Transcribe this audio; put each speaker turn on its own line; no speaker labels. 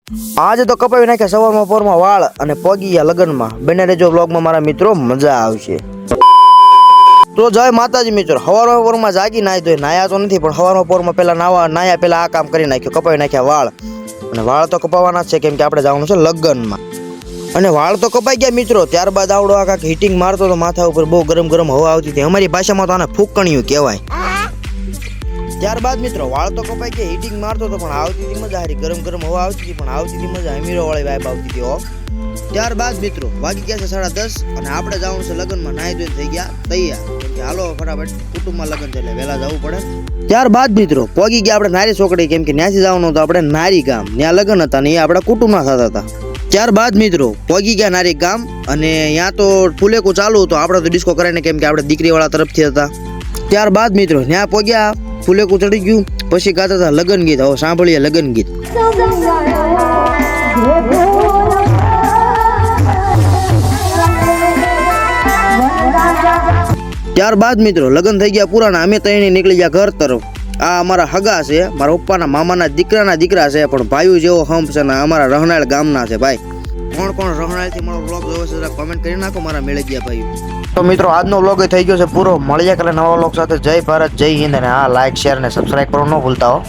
આજે તો કપાવી નાખ્યા સવારમાં પોરમાં વાળ અને પગી ગયા લગ્નમાં. બને રહેજો વ્લોગમાં મારા મિત્રો, મજા આવશે. તો જય માતાજી મિત્રો, સવારમાં પોરમાં જાગી નાહી ધોઈ, નાયા તો નથી પણ સવારમાં પોરમાં પેલા નાયા પેલા આ કામ કરી નાખ્યું, કપાવી નાખ્યા વાળ. અને વાળ તો કપાવવાના જ છે કેમ કે આપણે જવાનું છે લગ્નમાં. અને વાળ તો કપાઈ ગયા મિત્રો. ત્યારબાદ આવડો આ કાંક હીટિંગ મારતો તો માથા ઉપર, બહુ ગરમ ગરમ હવા આવતી હતી. અમારી ભાષામાં તો આને ફૂકણિયું કહેવાય. ત્યારબાદ મિત્રો વાળ તો કપાઈ ગયા, હીટિંગ મારતો તો પણ આવતી હતી મજા હારી, ગરમ ગરમ હવા આવતી હતી પણ આવતી હતી મજા, અમીરો વાળી વાઇબ આવતી હતી હો. ત્યારબાદ મિત્રો વાગી ગયા છે 10:30 અને આપણે જવાનું છે લગ્નમાં. નાહી ધોઈને થઈ ગયા તૈયાર કેમ કે હાલો ફટાફટ કુટુંબમાં લગ્ન છે એટલે વહેલા જવું પડે. ત્યારબાદ મિત્રો પહોંચી ગયા આપણે નારી ચોકડી કેમ કે ત્યાંથી જવાનું હતું આપણે નારી ગામ. ત્યાં લગ્ન હતા ને એ આપણા કુટુંબના થતા હતા. ત્યારબાદ મિત્રો પહોંચી ગયા નારી ગામ અને ત્યાં તો ફુલેકું ચાલુ હતું. આપણે તો ડિસ્કો કરાઈને કેમ કે આપણે દીકરીવાળા તરફથી હતા. ત્યારબાદ મિત્રો ત્યાં પહોંચ્યા, ફુલેકું ચડી ગયું, પછી ગાતા હતા લગ્ન ગીત. હવે સાંભળીએ લગ્ન ગીત. ત્યારબાદ મિત્રો લગ્ન થઈ ગયા પુરાણા. અમે ત્રણે નીકળી ગયા ઘર તરફ. આ અમારા હગા છે, મારા પપ્પાના મામાના દીકરાના દીકરા છે, પણ ભાઈઓ જેવો હંપ છે ને અમારા રહણાળ ગામના છે. ભાઈ કોણ કોણ રહણાળથી મારો વ્લોગ જોવે છે કોમેન્ટ કરી નાખો મારા મેળે ગયા ભાઈઓ. તો મિત્રો આજનો વ્લોગ થઈ ગયો છે પૂરો. મળીએ કાલે નવા વ્લોગ સાથે. જય ભારત, જય હિન્દ અને હા લાઈક શેર અને સબસ્ક્રાઇબ કરવાનું ન ભૂલતા હો.